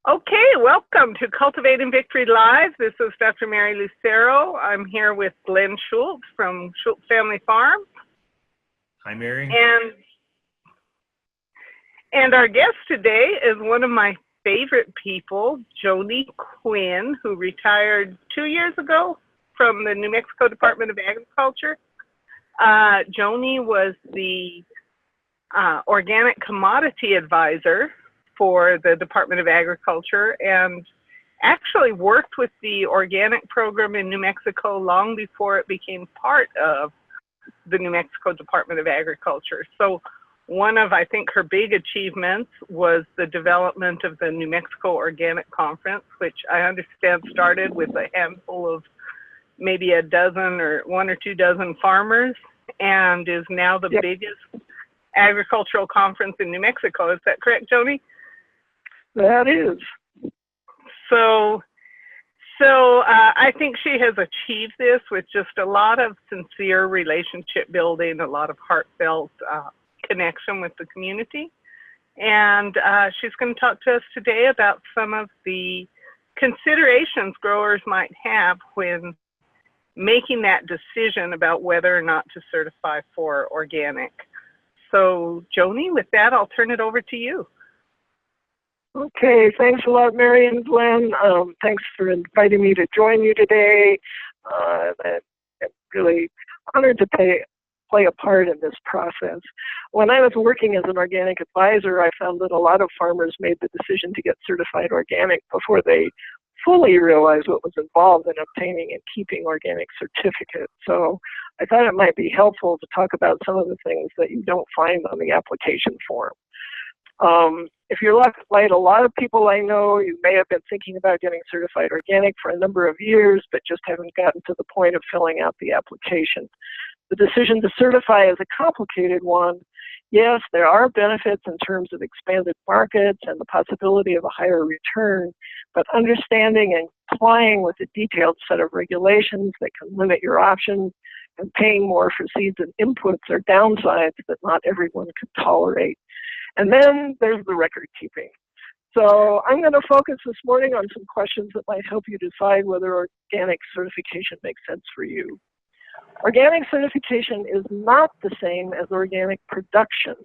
Okay, welcome to Cultivating Victory Live. This is Dr. Mary Lucero. I'm here with Glenn Schultz from Schultz Family Farm. Hi, Mary. And our guest today is one of my favorite people, Joanie Quinn, who retired 2 years ago from the New Mexico Department of Agriculture. Joanie was the organic commodity advisor for the Department of Agriculture and actually worked with the organic program in New Mexico long before it became part of the New Mexico Department of Agriculture. So one of, I think, her big achievements was the development of the New Mexico Organic Conference, which I understand started with a handful of maybe a dozen or 1 or 2 dozen farmers and is now the biggest agricultural conference in New Mexico. Is that correct, Joanie? That is. So I think she has achieved this with just a lot of sincere relationship building, a lot of heartfelt connection with the community. And she's going to talk to us today about some of the considerations growers might have when making that decision about whether or not to certify for organic. So, Joanie, with that, I'll turn it over to you. Okay, thanks a lot, Mary and Glenn. Thanks for inviting me to join you today. I'm really honored to play a part in this process. When I was working as an organic advisor, I found that a lot of farmers made the decision to get certified organic before they fully realized what was involved in obtaining and keeping organic certificates. So I thought it might be helpful to talk about some of the things that you don't find on the application form. If you're like a lot of people I know, you may have been thinking about getting certified organic for a number of years, but just haven't gotten to the point of filling out the application. The decision to certify is a complicated one. Yes, there are benefits in terms of expanded markets and the possibility of a higher return, but understanding and complying with a detailed set of regulations that can limit your options and paying more for seeds and inputs are downsides that not everyone can tolerate. And then there's the record keeping. So I'm going to focus this morning on some questions that might help you decide whether organic certification makes sense for you. Organic certification is not the same as organic production.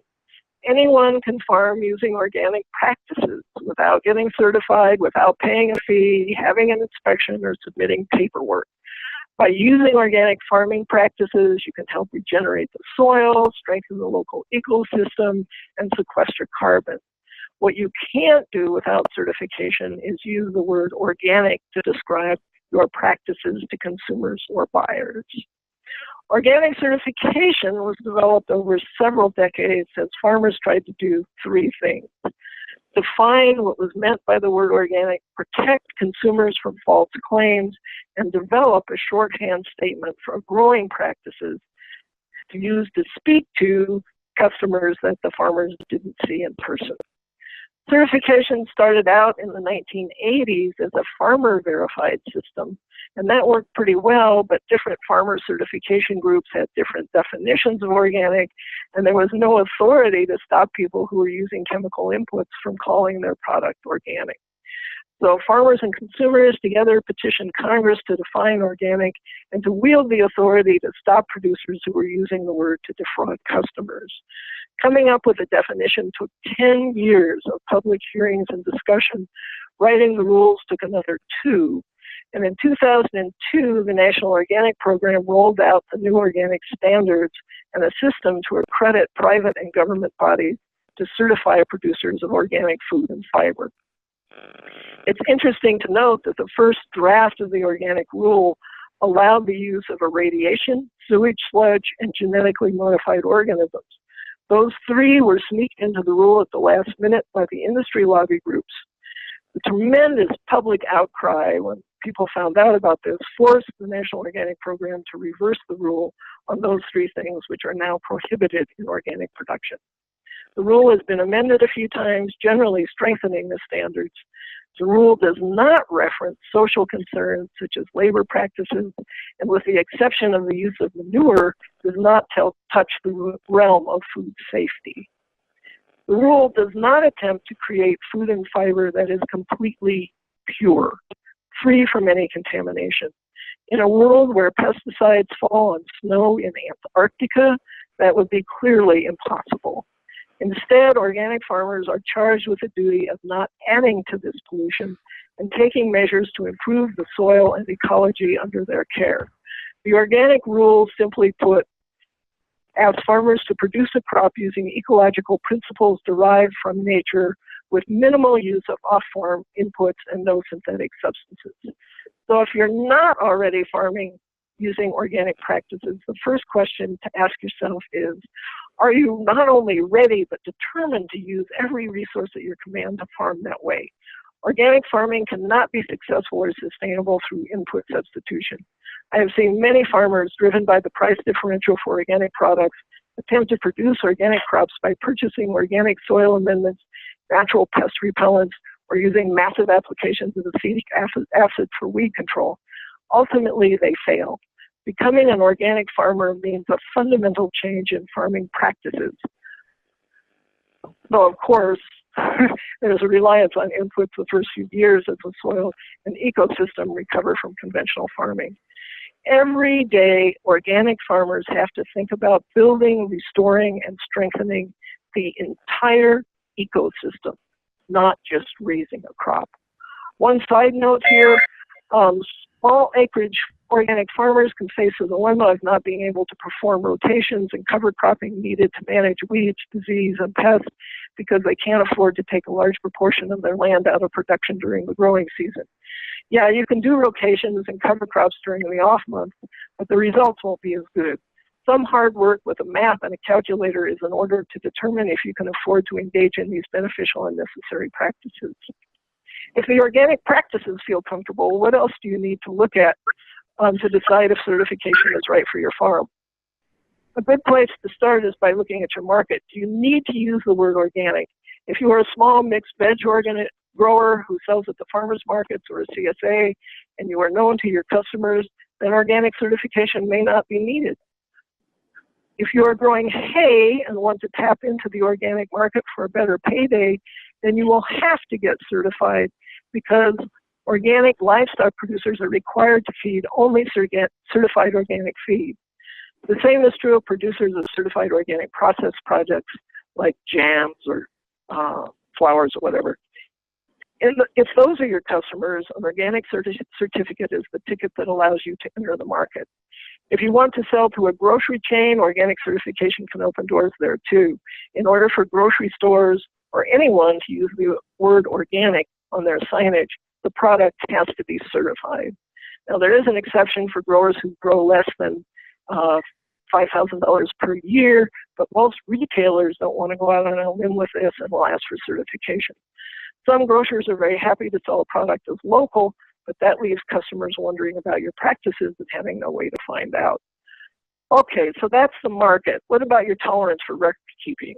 Anyone can farm using organic practices without getting certified, without paying a fee, having an inspection, or submitting paperwork. By using organic farming practices, you can help regenerate the soil, strengthen the local ecosystem, and sequester carbon. What you can't do without certification is use the word organic to describe your practices to consumers or buyers. Organic certification was developed over several decades as farmers tried to do 3 things: define what was meant by the word organic, protect consumers from false claims, and develop a shorthand statement for growing practices to use to speak to customers that the farmers didn't see in person. Certification started out in the 1980s as a farmer-verified system, and that worked pretty well, but different farmer certification groups had different definitions of organic, and there was no authority to stop people who were using chemical inputs from calling their product organic. So farmers and consumers together petitioned Congress to define organic and to wield the authority to stop producers who were using the word to defraud customers. Coming up with a definition took 10 years of public hearings and discussion. Writing the rules took another 2. And in 2002, the National Organic Program rolled out the new organic standards and a system to accredit private and government bodies to certify producers of organic food and fiber. It's interesting to note that the first draft of the organic rule allowed the use of irradiation, sewage sludge, and genetically modified organisms. Those 3 were sneaked into the rule at the last minute by the industry lobby groups. The tremendous public outcry when people found out about this forced the National Organic Program to reverse the rule on those 3 things, which are now prohibited in organic production. The rule has been amended a few times, generally strengthening the standards. The rule does not reference social concerns such as labor practices, and with the exception of the use of manure, does not touch the realm of food safety. The rule does not attempt to create food and fiber that is completely pure, free from any contamination. In a world where pesticides fall on snow in Antarctica, that would be clearly impossible. Instead, organic farmers are charged with the duty of not adding to this pollution and taking measures to improve the soil and ecology under their care. The organic rule, simply put, asks farmers to produce a crop using ecological principles derived from nature with minimal use of off-farm inputs and no synthetic substances. So if you're not already farming using organic practices, the first question to ask yourself is, are you not only ready but determined to use every resource at your command to farm that way? Organic farming cannot be successful or sustainable through input substitution. I have seen many farmers, driven by the price differential for organic products, attempt to produce organic crops by purchasing organic soil amendments, natural pest repellents, or using massive applications of acetic acid for weed control. Ultimately, they fail. Becoming an organic farmer means a fundamental change in farming practices. Though, of course, there's a reliance on inputs the first few years as the soil and ecosystem recover from conventional farming. Every day, organic farmers have to think about building, restoring, and strengthening the entire ecosystem, not just raising a crop. One side note here, small acreage organic farmers can face the dilemma of not being able to perform rotations and cover cropping needed to manage weeds, disease, and pests because they can't afford to take a large proportion of their land out of production during the growing season. Yeah, you can do rotations and cover crops during the off months, but the results won't be as good. Some hard work with a map and a calculator is in order to determine if you can afford to engage in these beneficial and necessary practices. If the organic practices feel comfortable, what else do you need to look at to decide if certification is right for your farm? A good place to start is by looking at your market. Do you need to use the word organic? If you are a small mixed veg organic grower who sells at the farmers markets or a CSA and you are known to your customers, then organic certification may not be needed. If you are growing hay and want to tap into the organic market for a better payday, then you will have to get certified because organic livestock producers are required to feed only certified organic feed. The same is true of producers of certified organic process projects like jams or flowers or whatever. If those are your customers, an organic certificate is the ticket that allows you to enter the market. If you want to sell to a grocery chain, organic certification can open doors there too. In order for grocery stores or anyone to use the word organic on their signage, the product has to be certified. Now, there is an exception for growers who grow less than $5,000 per year, but most retailers don't want to go out on a limb with this and will ask for certification. Some grocers are very happy to sell a product as local, but that leaves customers wondering about your practices and having no way to find out. Okay, so that's the market. What about your tolerance for record keeping?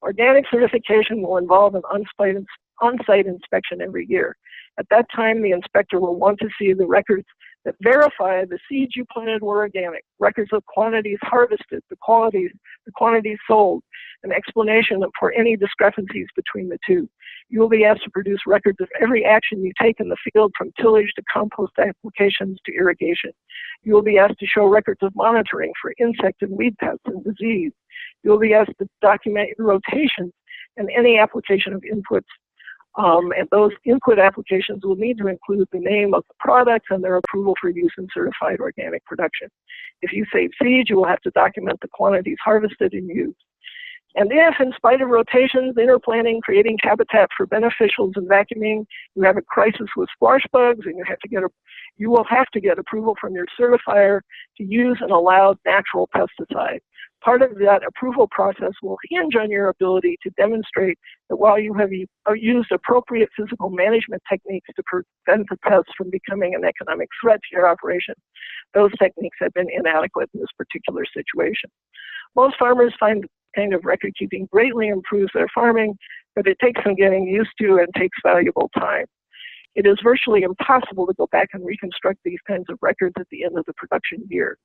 Organic certification will involve an on-site inspection every year. At that time, the inspector will want to see the records that verify the seeds you planted were organic, records of quantities harvested, the quantities sold, an explanation for any discrepancies between the two. You will be asked to produce records of every action you take in the field, from tillage to compost applications to irrigation. You will be asked to show records of monitoring for insect and weed pests and disease. You will be asked to document your rotations and any application of inputs. And those input applications will need to include the name of the products and their approval for use in certified organic production. If you save seeds, you will have to document the quantities harvested and used. And if, in spite of rotations, interplanting, creating habitat for beneficials, and vacuuming, you have a crisis with squash bugs, and you will have to get approval from your certifier to use an allowed natural pesticide. Part of that approval process will hinge on your ability to demonstrate that while you have used appropriate physical management techniques to prevent the pests from becoming an economic threat to your operation, those techniques have been inadequate in this particular situation. Most farmers find kind of record keeping greatly improves their farming, but it takes some getting used to and takes valuable time. It is virtually impossible to go back and reconstruct these kinds of records at the end of the production year.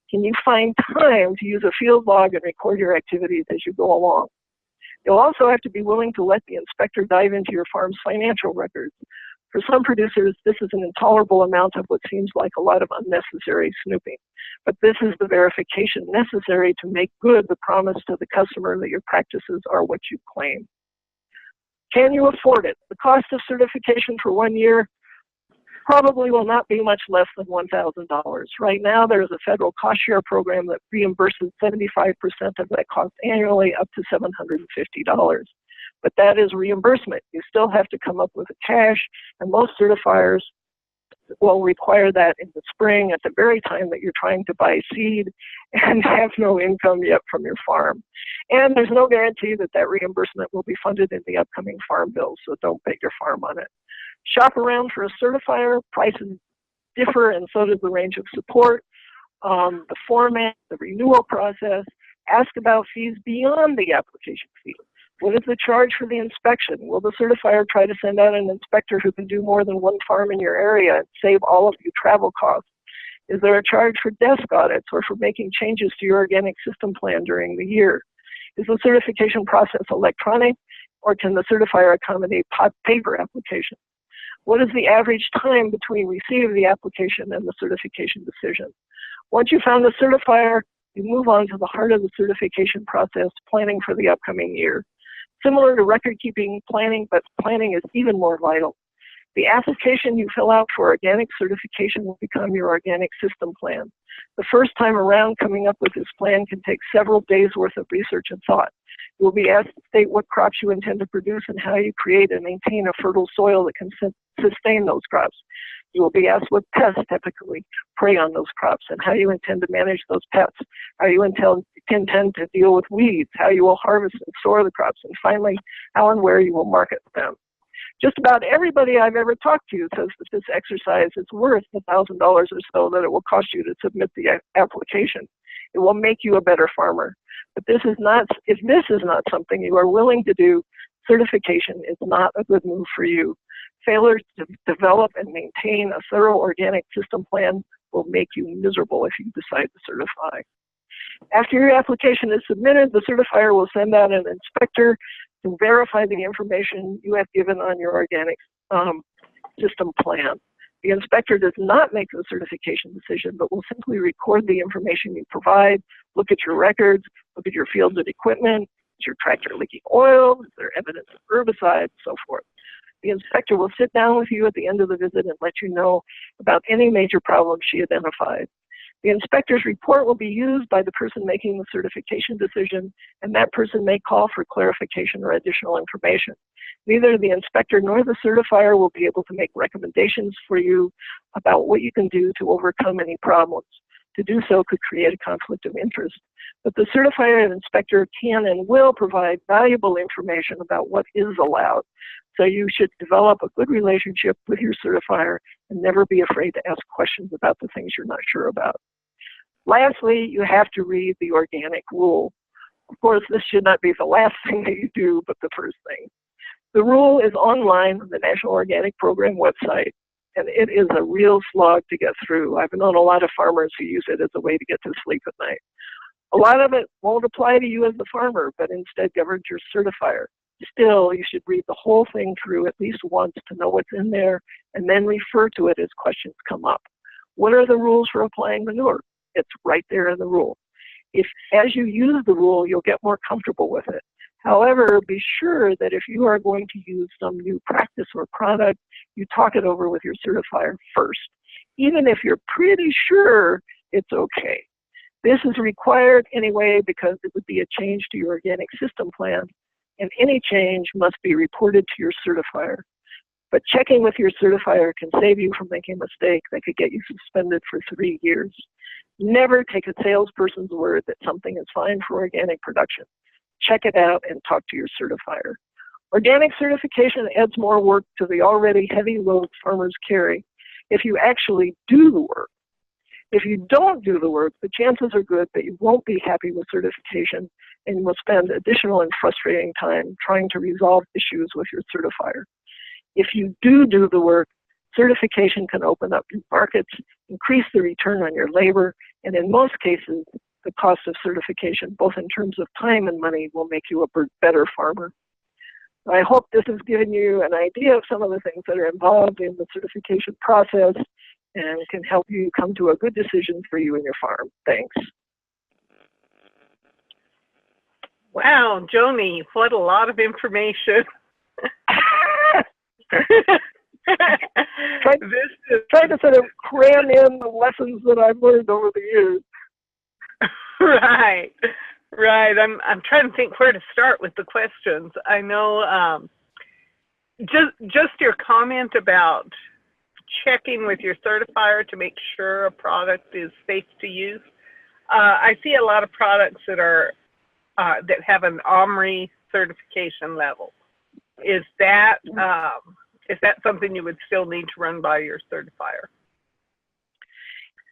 Can you find time to use a field log and record your activities as you go along? You'll also have to be willing to let the inspector dive into your farm's financial records. For some producers, this is an intolerable amount of what seems like a lot of unnecessary snooping. But this is the verification necessary to make good the promise to the customer that your practices are what you claim. Can you afford it? The cost of certification for 1 year probably will not be much less than $1,000. Right now, there's a federal cost share program that reimburses 75% of that cost annually up to $750. But that is reimbursement. You still have to come up with the cash, and most certifiers will require that in the spring at the very time that you're trying to buy seed and have no income yet from your farm. And there's no guarantee that that reimbursement will be funded in the upcoming farm bill, so don't bet your farm on it. Shop around for a certifier. Prices differ, and so does the range of support, the format, the renewal process. Ask about fees beyond the application fee. What is the charge for the inspection? Will the certifier try to send out an inspector who can do more than one farm in your area and save all of you travel costs? Is there a charge for desk audits or for making changes to your organic system plan during the year? Is the certification process electronic, or can the certifier accommodate paper application? What is the average time between receipt of the application and the certification decision? Once you found the certifier, you move on to the heart of the certification process, planning for the upcoming year. Similar to record-keeping planning, but planning is even more vital. The application you fill out for organic certification will become your organic system plan. The first time around, coming up with this plan can take several days' worth of research and thought. You will be asked to state what crops you intend to produce and how you create and maintain a fertile soil that can sustain those crops. You will be asked what pests typically prey on those crops and how you intend to manage those pests, how you intend to deal with weeds, how you will harvest and store the crops, and finally, how and where you will market them. Just about everybody I've ever talked to says that this exercise is worth the $1,000 or so that it will cost you to submit the application. It will make you a better farmer. But if this is not something you are willing to do, certification is not a good move for you. Failure to develop and maintain a thorough organic system plan will make you miserable if you decide to certify. After your application is submitted, the certifier will send out an inspector to verify the information you have given on your organic system plan. The inspector does not make the certification decision, but will simply record the information you provide, look at your records, look at your fields and equipment. Is your tractor leaking oil? Is there evidence of herbicides? So forth. The inspector will sit down with you at the end of the visit and let you know about any major problems she identified. The inspector's report will be used by the person making the certification decision, and that person may call for clarification or additional information. Neither the inspector nor the certifier will be able to make recommendations for you about what you can do to overcome any problems. To do so could create a conflict of interest. But the certifier and inspector can and will provide valuable information about what is allowed. So you should develop a good relationship with your certifier and never be afraid to ask questions about the things you're not sure about. Lastly, you have to read the organic rule. Of course, this should not be the last thing that you do, but the first thing. The rule is online on the National Organic Program website, and it is a real slog to get through. I've known a lot of farmers who use it as a way to get to sleep at night. A lot of it won't apply to you as the farmer, but instead governs your certifier. Still, you should read the whole thing through at least once to know what's in there, and then refer to it as questions come up. What are the rules for applying manure? It's right there in the rule. As you use the rule, you'll get more comfortable with it. However, be sure that if you are going to use some new practice or product, you talk it over with your certifier first, even if you're pretty sure it's okay. This is required anyway because it would be a change to your organic system plan, and any change must be reported to your certifier. But checking with your certifier can save you from making a mistake that could get you suspended for 3 years. Never take a salesperson's word that something is fine for organic production. Check it out and talk to your certifier. Organic certification adds more work to the already heavy load farmers carry if you actually do the work. If you don't do the work, the chances are good that you won't be happy with certification and will spend additional and frustrating time trying to resolve issues with your certifier. If you do the work, certification can open up new markets, increase the return on your labor, and in most cases, the cost of certification, both in terms of time and money, will make you a better farmer. I hope this has given you an idea of some of the things that are involved in the certification process and can help you come to a good decision for you and your farm. Thanks. Wow, Joanie, what a lot of information. Try to sort of cram in the lessons that I've learned over the years. Right. I'm trying to think where to start with the questions. I know just your comment about checking with your certifier to make sure a product is safe to use. I see a lot of products that are that have an OMRI certification level. Is that something you would still need to run by your certifier?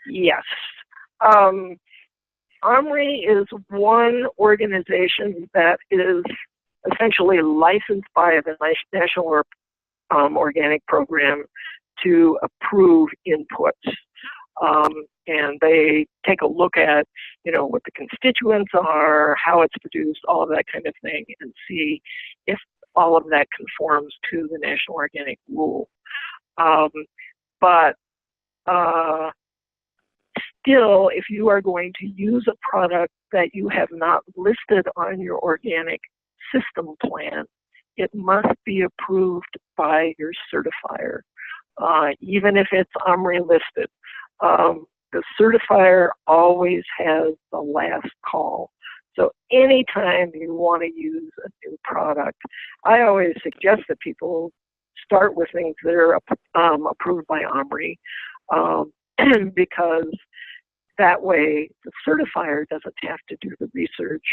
Yes. OMRI is one organization that is essentially licensed by the National Organic Program to approve inputs. And they take a look at, what the constituents are, how it's produced, all of that kind of thing, and see if all of that conforms to the National Organic Rule. But still, if you are going to use a product that you have not listed on your organic system plan, it must be approved by your certifier, even if it's OMRI listed. The certifier always has the last call. So anytime you want to use a new product, I always suggest that people start with things that are approved by OMRI, because that way the certifier doesn't have to do the research,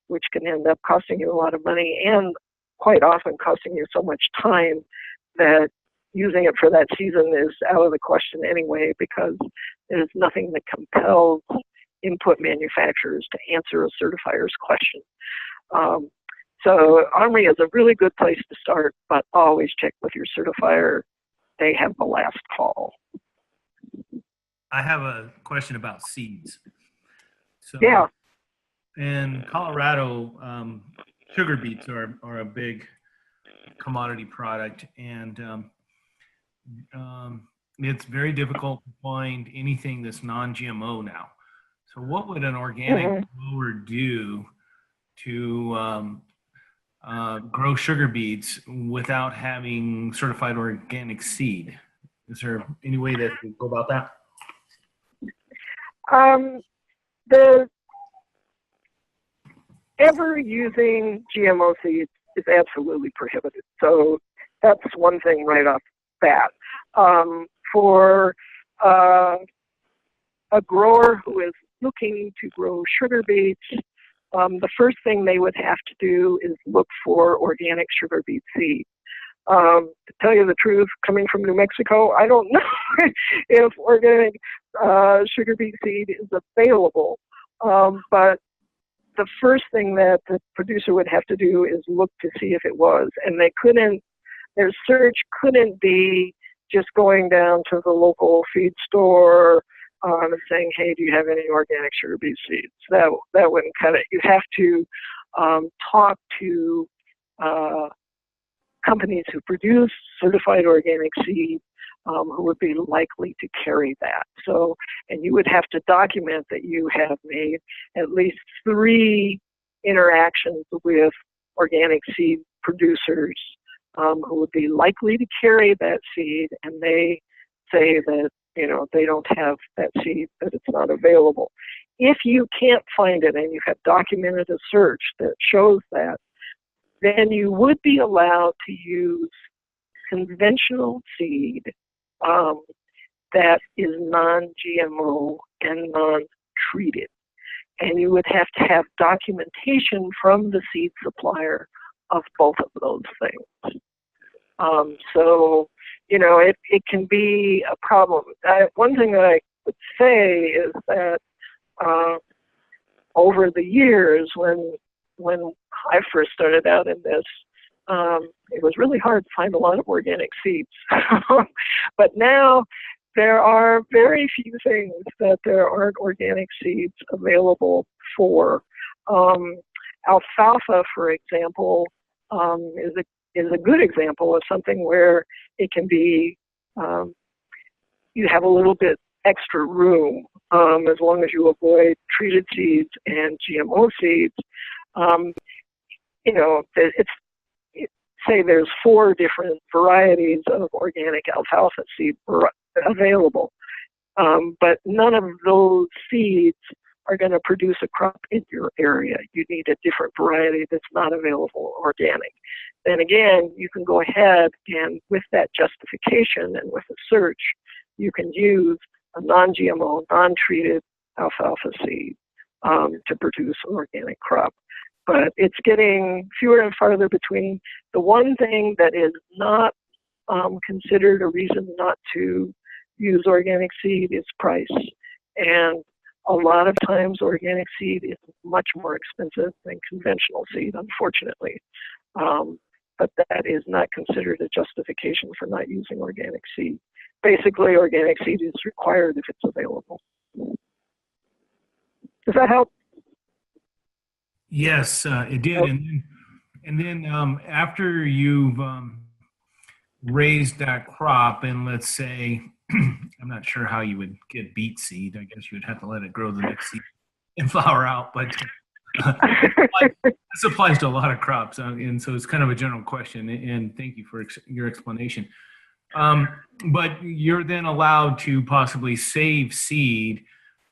which can end up costing you a lot of money and quite often costing you so much time that using it for that season is out of the question anyway, because there's nothing that compels input manufacturers to answer a certifier's question. So OMRI is a really good place to start, but always check with your certifier. They have the last call. I have a question about seeds. So yeah. In Colorado, sugar beets are a big commodity product, and it's very difficult to find anything that's non-GMO now. So what would an organic grower do to grow sugar beets without having certified organic seed? Is there any way that we go about that? Ever using GMO seeds is absolutely prohibited. So that's one thing right off the bat. For a grower who is looking to grow sugar beets, the first thing they would have to do is look for organic sugar beet seed. To tell you the truth, coming from New Mexico, I don't know if organic sugar beet seed is available, but the first thing that the producer would have to do is look to see if it was, and their search couldn't be just going down to the local feed store and saying, hey, do you have any organic sugar beet seeds? That wouldn't cut it. You have to talk to companies who produce certified organic seed who would be likely to carry that. So, and you would have to document that you have made at least 3 interactions with organic seed producers who would be likely to carry that seed, and they say that, they don't have that seed, that it's not available. If you can't find it and you have documented a search that shows that, then you would be allowed to use conventional seed that is non-GMO and non-treated. And you would have to have documentation from the seed supplier of both of those things. So, it can be a problem. One thing that I would say is that over the years, when I first started out in this, it was really hard to find a lot of organic seeds. But now there are very few things that there aren't organic seeds available for. Alfalfa, for example, is a good example of something where it can be, you have a little bit extra room as long as you avoid treated seeds and GMO seeds. You know, say there's 4 different varieties of organic alfalfa seed available, but none of those seeds are going to produce a crop in your area. You need a different variety that's not available organic. Then again, you can go ahead and with that justification and with a search, you can use a non-GMO, non-treated alfalfa seed to produce an organic crop. But it's getting fewer and farther between. The one thing that is not considered a reason not to use organic seed is price. And a lot of times organic seed is much more expensive than conventional seed, unfortunately. But that is not considered a justification for not using organic seed. Basically, organic seed is required if it's available. Does that help? Yes, it did. And then after you've raised that crop, and let's say, I'm not sure how you would get beet seed. I guess you would have to let it grow the next season and flower out. But this applies to a lot of crops, and so it's kind of a general question. And thank you for your explanation. But you're then allowed to possibly save seed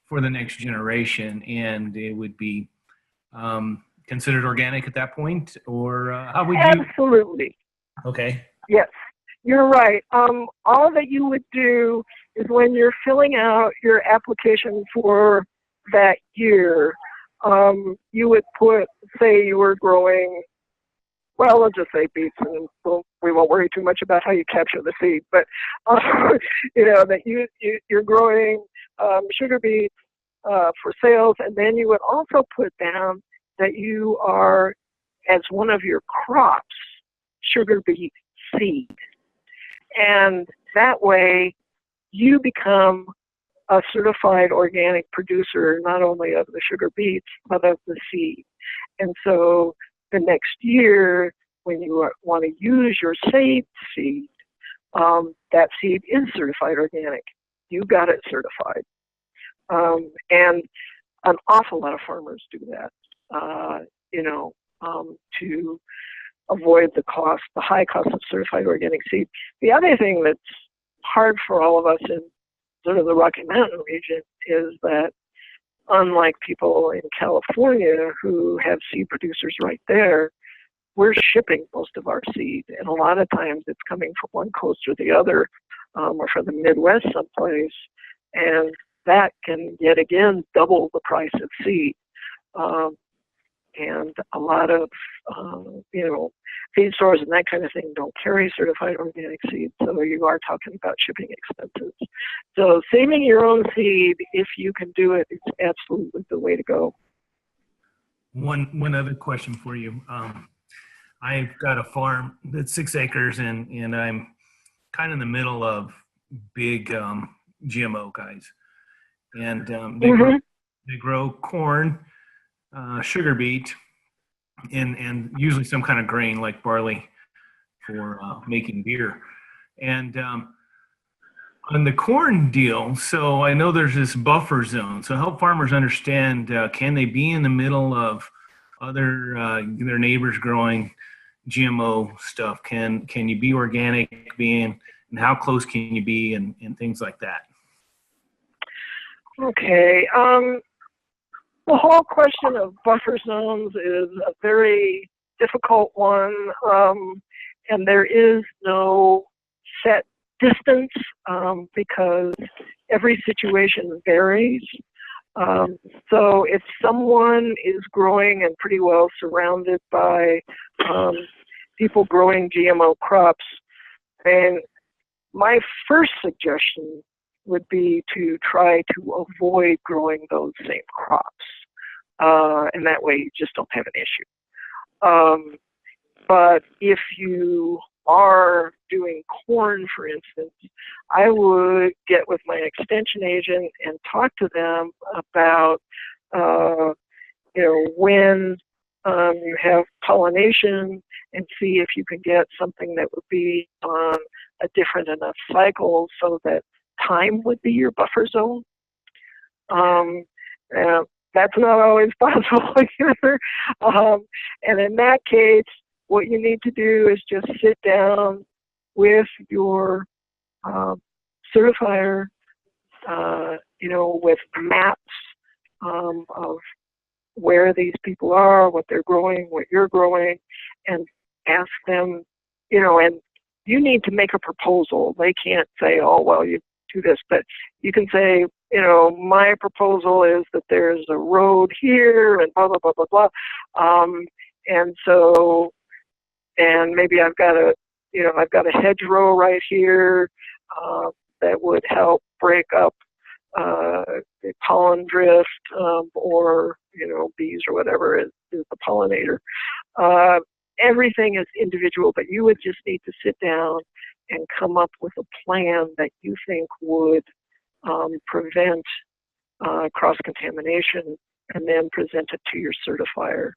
for the next generation, and it would be considered organic at that point, or how would you? Absolutely. Okay. Yes, you're right. All that you would do is when you're filling out your application for that year, you would put, say you were growing, well, let's just say beets, and we won't worry too much about how you capture the seed, but you know, that you're growing sugar beets for sales, and then you would also put down that you are, as one of your crops, sugar beet seed. And that way you become a certified organic producer, not only of the sugar beets, but of the seed. And so the next year, when you want to use your saved seed, that seed is certified organic. You got it certified. And an awful lot of farmers do that, you know, to avoid the high cost of certified organic seed. The other thing that's hard for all of us in sort of the Rocky Mountain region is that, unlike people in California who have seed producers right there, we're shipping most of our seed. And a lot of times it's coming from one coast or the other, or from the Midwest someplace. And that can yet again double the price of seed. And a lot of, you know, feed stores and that kind of thing don't carry certified organic seed, so you are talking about shipping expenses. So saving your own seed, if you can do it, is absolutely the way to go. One other question for you. I've got a farm that's 6 acres, and I'm kind of in the middle of big GMO guys. And they grow corn, sugar beet, and usually some kind of grain like barley for making beer. And on the corn deal, so I know there's this buffer zone. So help farmers understand, can they be in the middle of other their neighbors growing GMO stuff? Can you be organic, and how close can you be, and things like that? Okay. The whole question of buffer zones is a very difficult one, and there is no set distance because every situation varies. So if someone is growing and pretty well surrounded by people growing GMO crops, then my first suggestion would be to try to avoid growing those same crops. And that way you just don't have an issue. But if you are doing corn, for instance, I would get with my extension agent and talk to them about, when you have pollination, and see if you can get something that would be on a different enough cycle so that time would be your buffer zone. And that's not always possible either. And in that case, what you need to do is just sit down with your certifier, with maps of where these people are, what they're growing, what you're growing, and ask them, and you need to make a proposal. They can't say, oh, well, you do this, but you can say, my proposal is that there's a road here and blah, blah, blah, blah, blah. And maybe I've got a hedgerow right here that would help break up the pollen drift, or, bees or whatever is the pollinator. Everything is individual, but you would just need to sit down and come up with a plan that you think would prevent cross-contamination, and then present it to your certifier.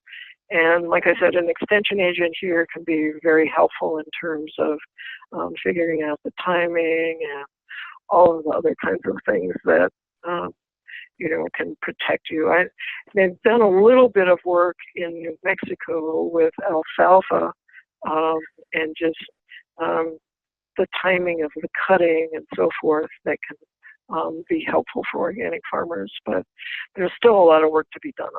And like I said, an extension agent here can be very helpful in terms of figuring out the timing and all of the other kinds of things that can protect you. They've done a little bit of work in New Mexico with alfalfa, and just the timing of the cutting and so forth that can be helpful for organic farmers. But there's still a lot of work to be done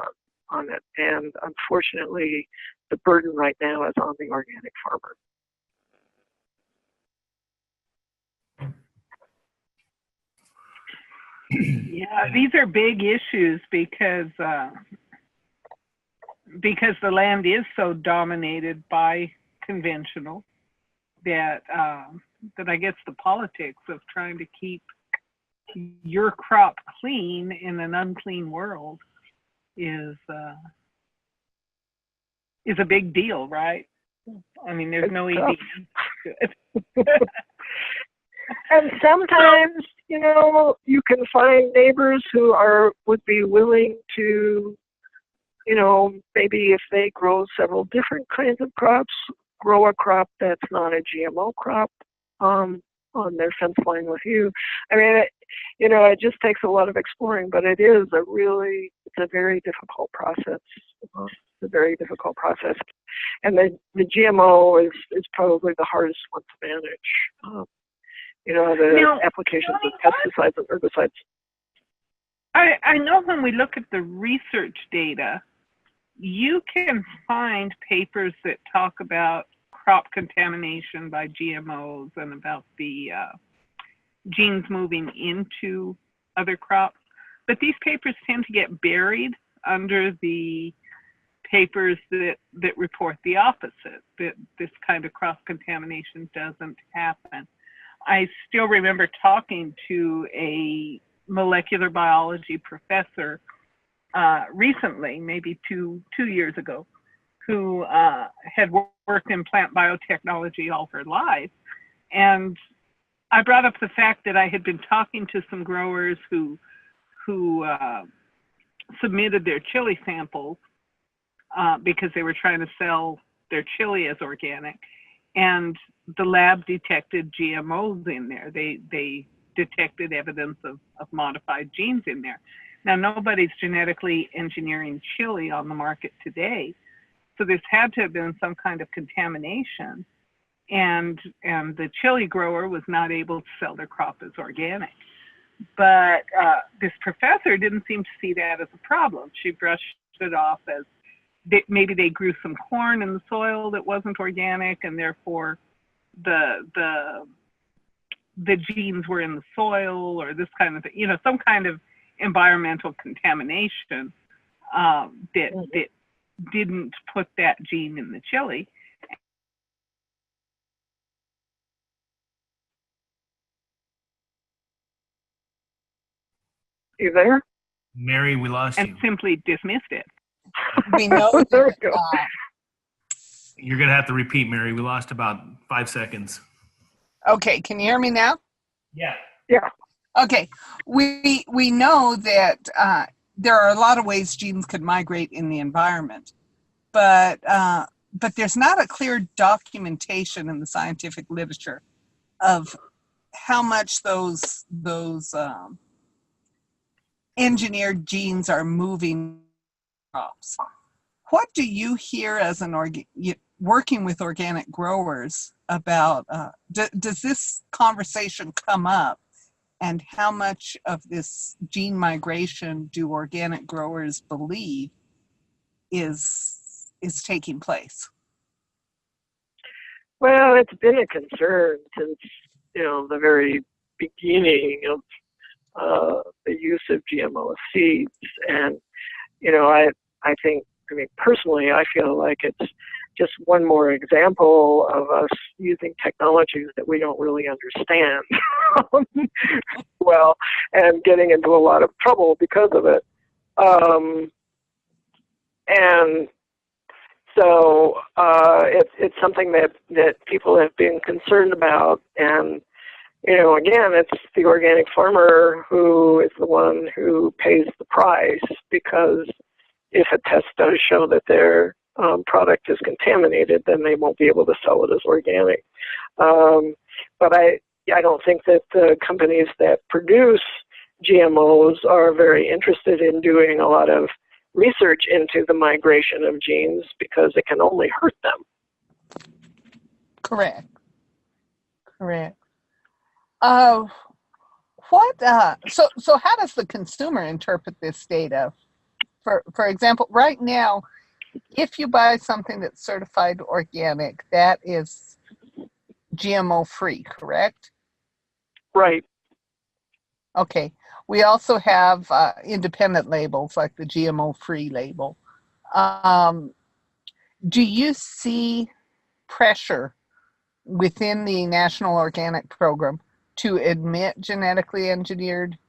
on it. And unfortunately, the burden right now is on the organic farmer. Yeah, these are big issues because the land is so dominated by conventional that I guess the politics of trying to keep your crop clean in an unclean world is a big deal, right? I mean, there's no easy answer to it. And sometimes, you can find neighbors who would be willing to, maybe if they grow several different kinds of crops, grow a crop that's not a GMO crop on their fence line with you. I mean, it just takes a lot of exploring, but it's a very difficult process. It's a very difficult process. And the GMO is probably the hardest one to manage. The applications of pesticides and herbicides. I know when we look at the research data, you can find papers that talk about crop contamination by GMOs and about the genes moving into other crops. But these papers tend to get buried under the papers that report the opposite, that this kind of cross-contamination doesn't happen. I still remember talking to a molecular biology professor recently, maybe two years ago, who had worked in plant biotechnology all her life. And I brought up the fact that I had been talking to some growers who submitted their chili samples because they were trying to sell their chili as organic. And the lab detected GMOs in there. They detected evidence of modified genes in there. Now, nobody's genetically engineering chili on the market today. So there's had to have been some kind of contamination. And the chili grower was not able to sell their crop as organic. But this professor didn't seem to see that as a problem. She brushed it off as maybe they grew some corn in the soil that wasn't organic, and therefore the genes were in the soil, or this kind of thing, some kind of environmental contamination that didn't put that gene in the chili. You there? Mary, we lost you. And simply dismissed it. We know There we go. You're going to have to repeat, Mary. We lost about 5 seconds. Okay, can you hear me now? Yeah. Yeah. Okay, we know that there are a lot of ways genes could migrate in the environment, but there's not a clear documentation in the scientific literature of how much those engineered genes are moving crops. What do you hear as working with organic growers about? Does this conversation come up? And how much of this gene migration do organic growers believe is taking place? Well, it's been a concern since, the very beginning of the use of GMO seeds. And, I think, personally, I feel like it's just one more example of us using technologies that we don't really understand well, and getting into a lot of trouble because of it. And so it's something that people have been concerned about. And, again, it's the organic farmer who is the one who pays the price, because if a test does show that their product is contaminated, then they won't be able to sell it as organic. But I don't think that the companies that produce GMOs are very interested in doing a lot of research into the migration of genes, because it can only hurt them. Correct. So how does the consumer interpret this data? For example, right now, if you buy something that's certified organic, that is GMO free, correct? Right. Okay. We also have independent labels like the GMO free label. Do you see pressure within the National Organic Program to admit genetically engineered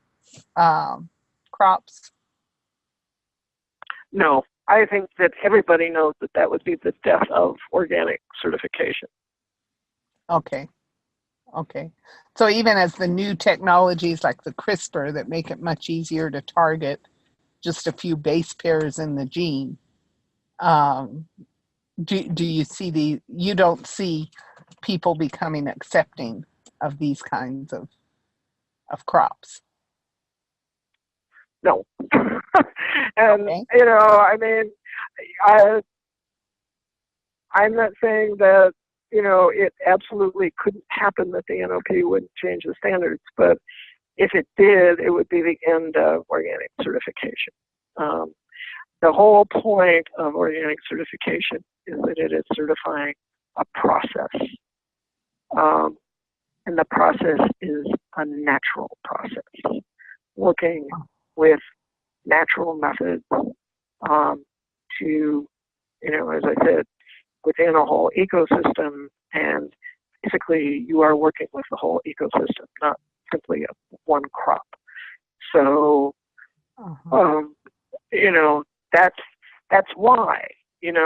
crops? No, I think that everybody knows that would be the death of organic certification. Okay. So even as the new technologies like the CRISPR that make it much easier to target just a few base pairs in the gene, do you see you don't see people becoming accepting of these kinds of crops? No. And, Okay. I'm not saying that, it absolutely couldn't happen that the NOP wouldn't change the standards, but if it did, it would be the end of organic certification. The whole point of organic certification is that it is certifying a process. And the process is a natural process, working with natural methods to, as I said, within a whole ecosystem. And basically, you are working with the whole ecosystem, not simply one crop. So, that's why, it's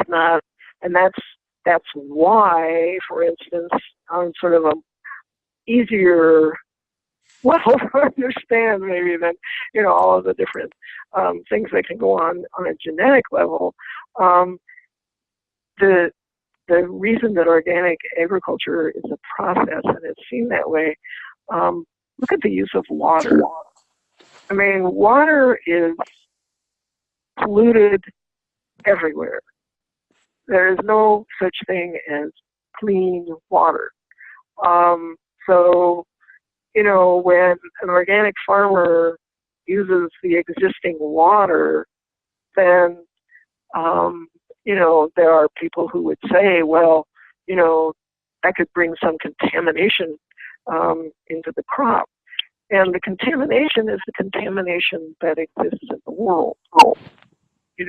not, and that's why, for instance, on sort of a easier level to understand maybe than, all of the different things that can go on a genetic level. The reason that organic agriculture is a process, and it's seen that way, look at the use of water. Water is polluted everywhere. There is no such thing as clean water. So, when an organic farmer uses the existing water, then, there are people who would say, well, that could bring some contamination into the crop. And the contamination is the contamination that exists in the world. We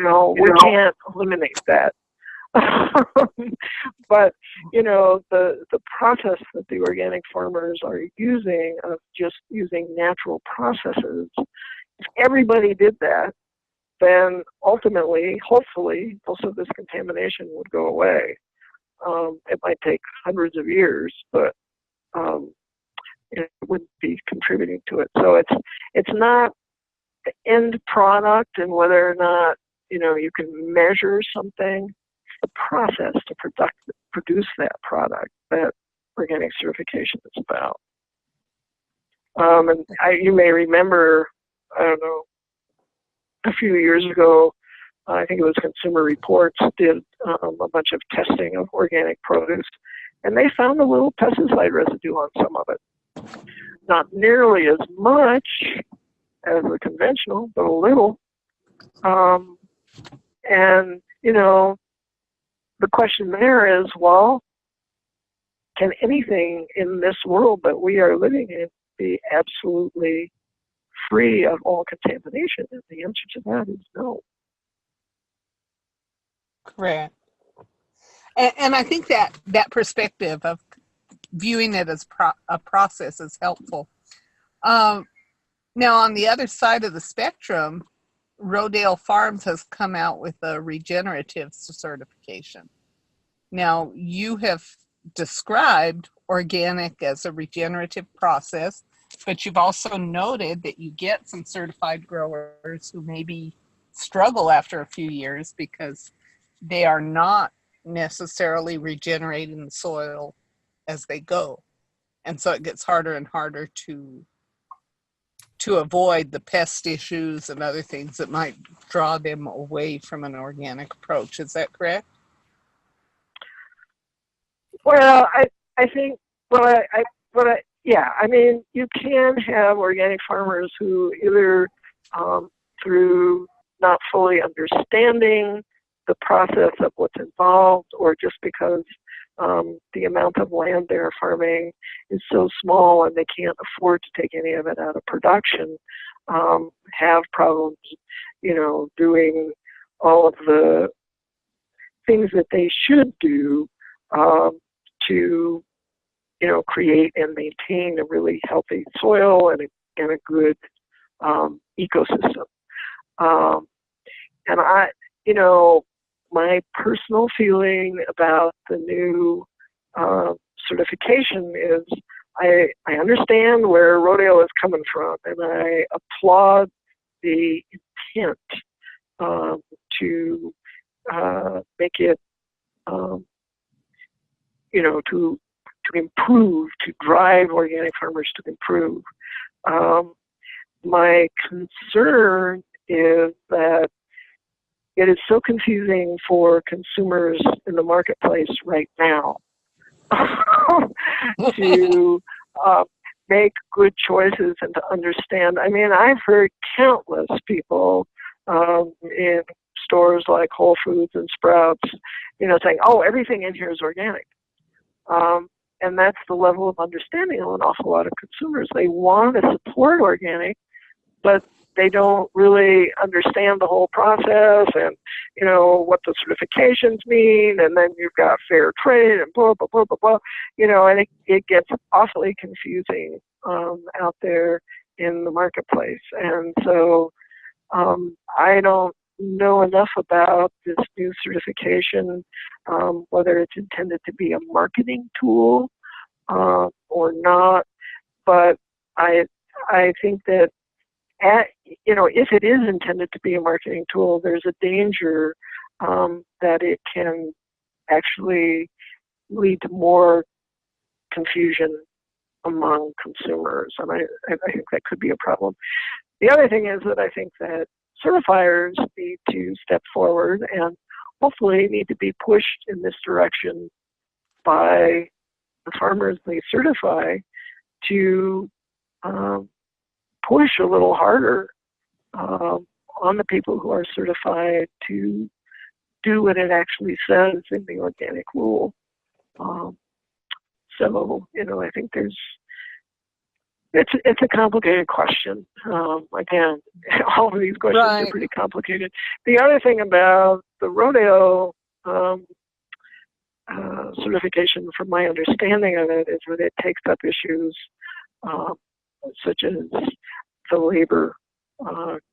can't eliminate that. But, the process that the organic farmers are using, of just using natural processes, if everybody did that, then ultimately, hopefully, most of this contamination would go away. It might take hundreds of years, but it wouldn't be contributing to it. So it's not the end product and whether or not you can measure something. It's the process to produce that product that organic certification is about. And you may remember, I don't know, a few years ago, I think it was Consumer Reports did a bunch of testing of organic produce, and they found a little pesticide residue on some of it. Not nearly as much as the conventional, but a little. And, the question there is, well, can anything in this world that we are living in be absolutely free of all contamination? And the answer to that is no. Correct. And I think that perspective of viewing it as a process is helpful. Now, on the other side of the spectrum, Rodale Farms has come out with a regenerative certification. Now, you have described organic as a regenerative process, but you've also noted that you get some certified growers who maybe struggle after a few years because they are not necessarily regenerating the soil as they go. And so it gets harder and harder to avoid the pest issues and other things that might draw them away from an organic approach. Is that correct? Well, I think, yeah, I mean, you can have organic farmers who either through not fully understanding the process of what's involved, or just because the amount of land they're farming is so small and they can't afford to take any of it out of production, have problems, doing all of the things that they should do to, create and maintain a really healthy soil and a good ecosystem. And my personal feeling about the new certification is I understand where Rodale is coming from, and I applaud the intent to make it, to improve, to drive organic farmers to improve. My concern is that it is so confusing for consumers in the marketplace right now to make good choices and to understand. I mean, I've heard countless people in stores like Whole Foods and Sprouts, saying, "Oh, everything in here is organic." And that's the level of understanding of an awful lot of consumers. They want to support organic, but they don't really understand the whole process and, what the certifications mean. And then you've got fair trade and blah, blah, blah, blah, blah. And it gets awfully confusing out there in the marketplace. And so I don't know enough about this new certification, whether it's intended to be a marketing tool or not. But I think that if it is intended to be a marketing tool, there's a danger that it can actually lead to more confusion among consumers, and I think that could be a problem. The other thing is that I think that certifiers need to step forward and hopefully need to be pushed in this direction by the farmers they certify to push a little harder on the people who are certified to do what it actually says in the organic rule. So, I think it's a complicated question. Again, all of these questions are pretty complicated. The other thing about the Rodale certification, from my understanding of it, is that it takes up issues such as the labor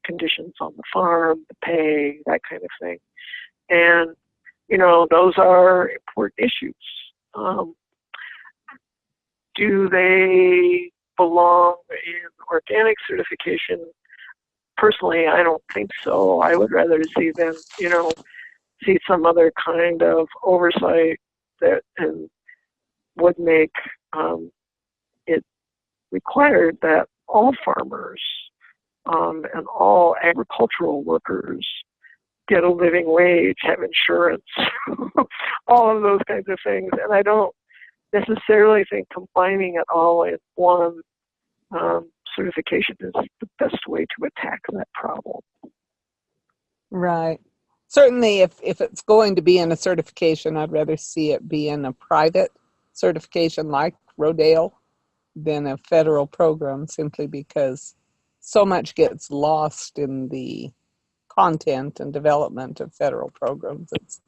conditions on the farm, the pay, that kind of thing. And, you know, those are important issues. Do they belong in organic certification? Personally, I don't think so. I would rather see them, you know, see some other kind of oversight that and would make it required that all farmers and all agricultural workers get a living wage, have insurance, all of those kinds of things. And I don't necessarily think combining it all in one certification is the best way to attack that problem. Right. Certainly, if it's going to be in a certification, I'd rather see it be in a private certification like Rodale than a federal program, simply because so much gets lost in the content and development of federal programs. It's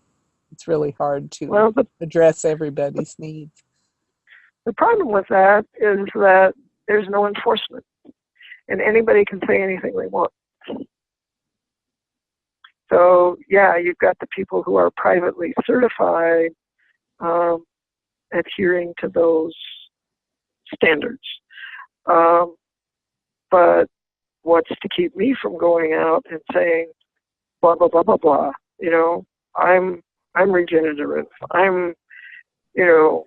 really hard to address everybody's needs. The problem with that is that there's no enforcement, and anybody can say anything they want. So, yeah, you've got the people who are privately certified adhering to those standards. But what's to keep me from going out and saying, blah, blah, blah, blah, blah, you know, I'm regenerative, I'm, you know,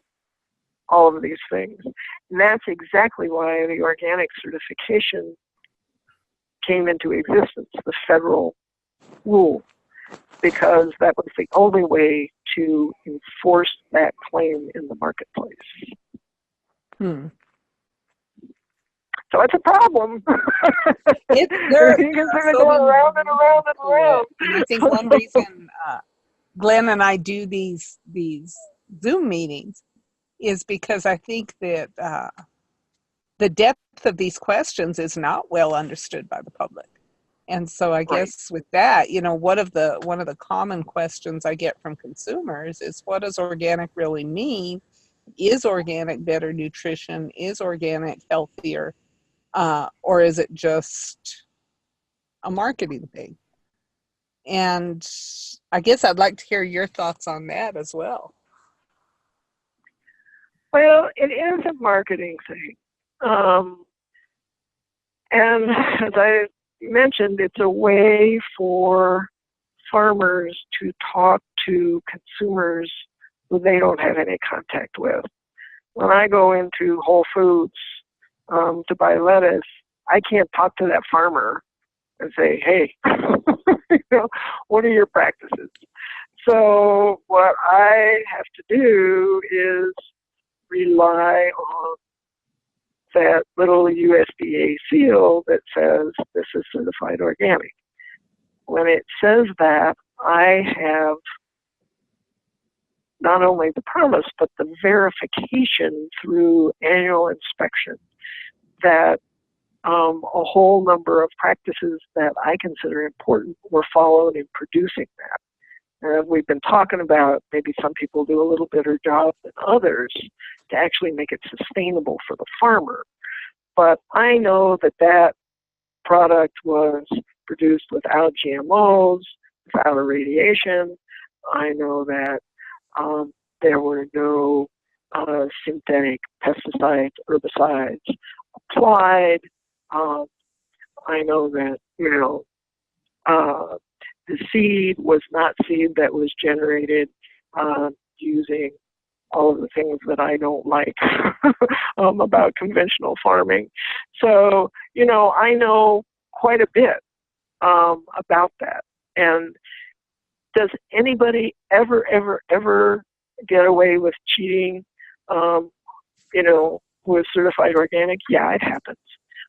all of these things. And that's exactly why the organic certification came into existence, the federal rule, because that was the only way to enforce that claim in the marketplace. So it's a problem. They're going around and around and around. And I think one reason Glenn and I do these Zoom meetings is because I think that the depth of these questions is not well understood by the public. And so I guess with that, you know, one of the common questions I get from consumers is, what does organic really mean? Is organic better nutrition? Is organic healthier? Or is it just a marketing thing? And I guess I'd like to hear your thoughts on that as well. Well, it is a marketing thing. And as I mentioned, it's a way for farmers to talk to consumers who they don't have any contact with. When I go into Whole Foods to buy lettuce, I can't talk to that farmer and say, hey, you know, what are your practices? So what I have to do is rely on that little USDA seal that says this is certified organic. When it says that, I have not only the promise, but the verification through annual inspection that a whole number of practices that I consider important were followed in producing that. We've been talking about maybe some people do a little better job than others to actually make it sustainable for the farmer. But I know that that product was produced without GMOs, without irradiation. I know that there were no synthetic pesticides, herbicides applied. I know that, you know, the seed was not seed that was generated using all of the things that I don't like about conventional farming. So, you know, I know quite a bit about that. And does anybody ever get away with cheating, you know, who is certified organic? Yeah, it happens.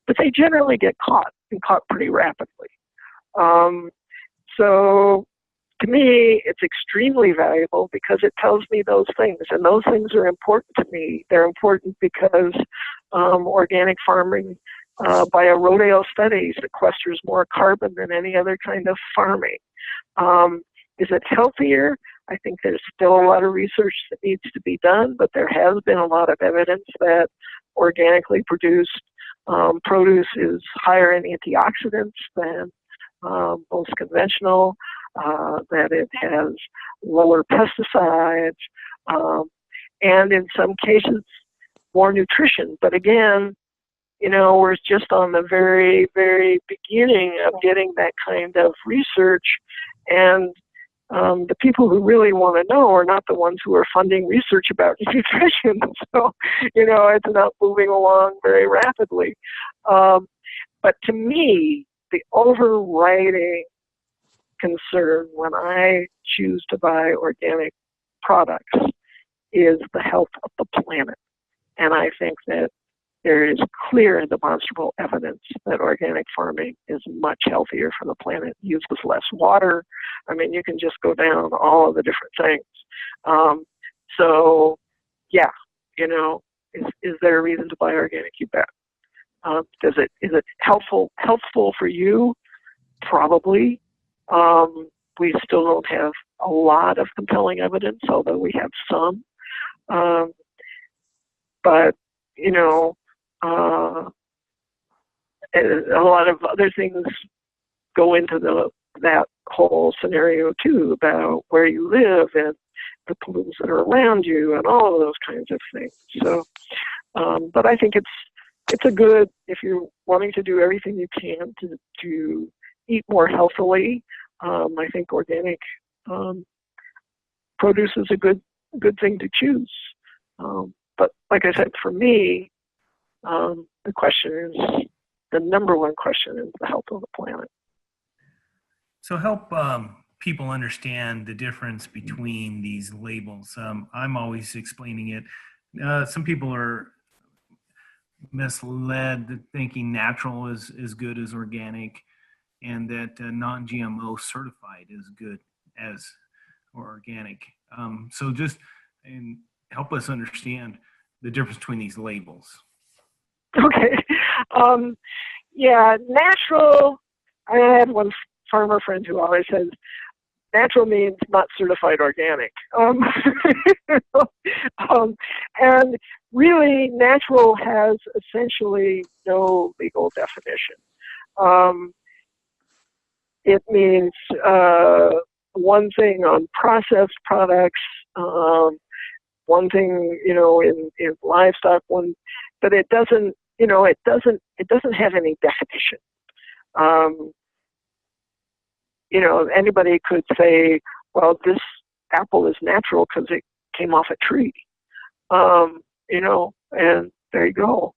But they generally get caught, and caught pretty rapidly. So to me, it's extremely valuable because it tells me those things, and those things are important to me. They're important because organic farming, by a Rodale study, sequesters more carbon than any other kind of farming. Is it healthier? I think there's still a lot of research that needs to be done, but there has been a lot of evidence that organically produced produce is higher in antioxidants than most conventional, that it has lower pesticides, and in some cases more nutrition. But again, you know, we're just on the very, very beginning of getting that kind of research, and the people who really want to know are not the ones who are funding research about nutrition. So, you know, it's not moving along very rapidly. But to me, the overriding concern when I choose to buy organic products is the health of the planet. And I think that there is clear and demonstrable evidence that organic farming is much healthier for the planet, uses less water. I mean, you can just go down all of the different things. So, yeah, you know, is there a reason to buy organic? You bet. Is it helpful for you? Probably. We still don't have a lot of compelling evidence, although we have some. But, you know, a lot of other things go into that whole scenario too, about where you live and the pollutants that are around you and all of those kinds of things. So, but I think it's a good, if you're wanting to do everything you can to eat more healthily, I think organic produce is a good thing to choose. But like I said, for me, the number one question is the health of the planet. So help people understand the difference between these labels. I'm always explaining it. Some people are misled thinking natural is as good as organic, and that non-GMO certified is good as organic. So just help us understand the difference between these labels. Okay. Yeah, natural. I had one farmer friend who always says, natural means not certified organic. And really, natural has essentially no legal definition. It means one thing on processed products, one thing, you know, in livestock, but it doesn't, you know, it doesn't have any definition. You know, anybody could say, well, this apple is natural because it came off a tree. You know, and there you go.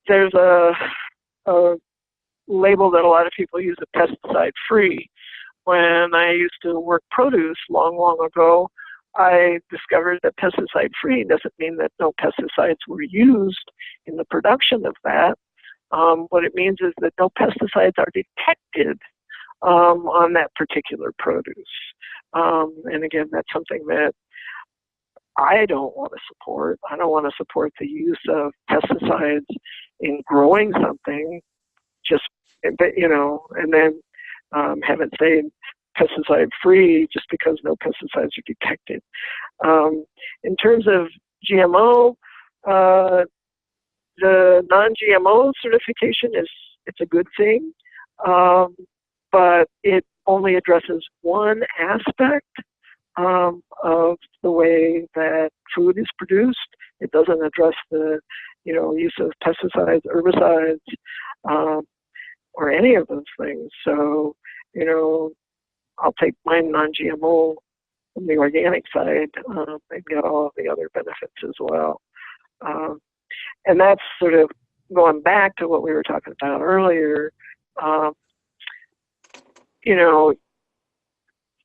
There's a label that a lot of people use, a pesticide free. When I used to work produce long ago, I discovered that pesticide free doesn't mean that no pesticides were used in the production of that. What it means is that no pesticides are detected on that particular produce. And again, that's something that I don't want to support. I don't want to support the use of pesticides in growing something, but you know, and then have it say pesticide free just because no pesticides are detected. In terms of GMO, the non-GMO certification it's a good thing, but it only addresses one aspect of the way that food is produced. It doesn't address the, you know, use of pesticides, herbicides, or any of those things. So, you know, I'll take my non-GMO from the organic side. They've got all of the other benefits as well. And that's sort of going back to what we were talking about earlier. You know,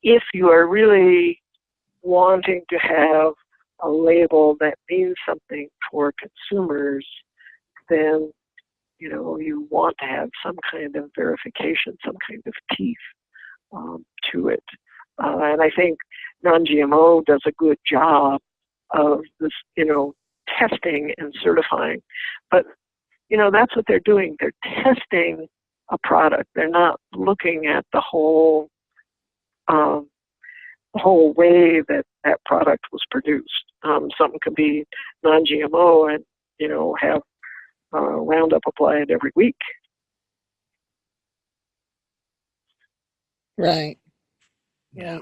if you are really wanting to have a label that means something for consumers, then, you know, you want to have some kind of verification, some kind of teeth to it. And I think non-GMO does a good job of this, you know, testing and certifying. But, you know, that's what they're doing. They're testing a product. They're not looking at the whole way that product was produced. Something could be non-GMO and have Roundup applied every week. Right. Yeah.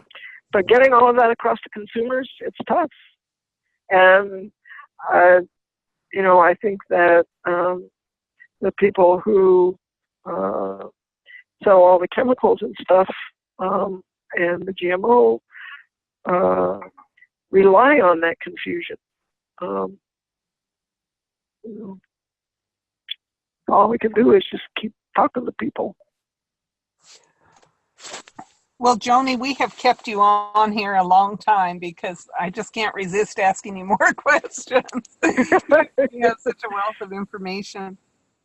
But getting all of that across to consumers, it's tough. And, I think that the people who sell all the chemicals and stuff and the GMO rely on that confusion. All we can do is just keep talking to people. Well, Joanie, we have kept you on here a long time because I just can't resist asking you more questions. You have such a wealth of information,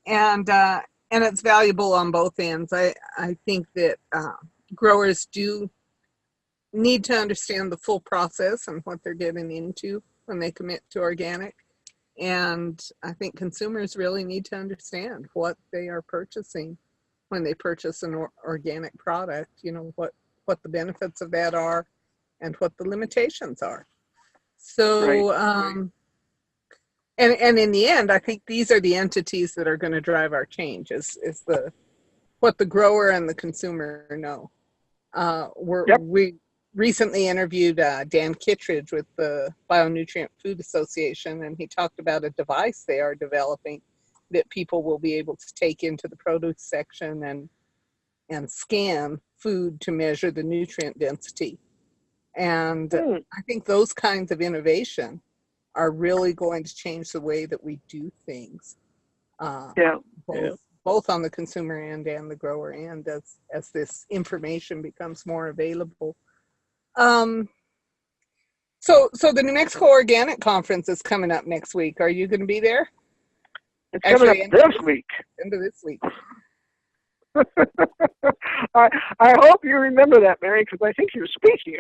and it's valuable on both ends. I think that growers do need to understand the full process and what they're getting into when they commit to organic. And I think consumers really need to understand what they are purchasing when they purchase an organic product, what the benefits of that are and what the limitations are. So, Right. and in the end, I think these are the entities that are going to drive our change is what the grower and the consumer know. We recently interviewed Dan Kittredge with the Bionutrient Food Association, and he talked about a device they are developing that people will be able to take into the produce section and scan food to measure the nutrient density. And I think those kinds of innovation are really going to change the way that we do things. Both on the consumer end and the grower end as this information becomes more available. So the New Mexico Organic Conference is coming up next week. Are you going to be there? It's coming up this week. End of this week. I hope you remember that, Mary, because I think you're speaking.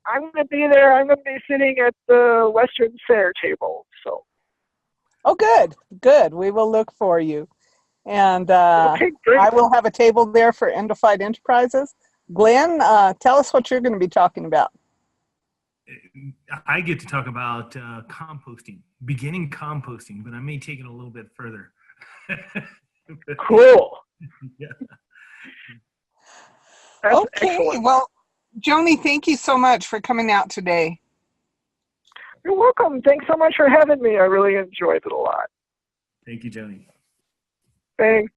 I'm going to be there. I'm going to be sitting at the Western Fair table. So. Oh, good. We will look for you. And Okay, great. I will have a table there for End-O-Fite Enterprises. Glenn, tell us what you're going to be talking about. I get to talk about composting, beginning composting, but I may take it a little bit further. Cool. Yeah. That's okay. Excellent. Well, Joanie, thank you so much for coming out today. You're welcome. Thanks so much for having me. I really enjoyed it a lot. Thank you, Joanie. Thanks.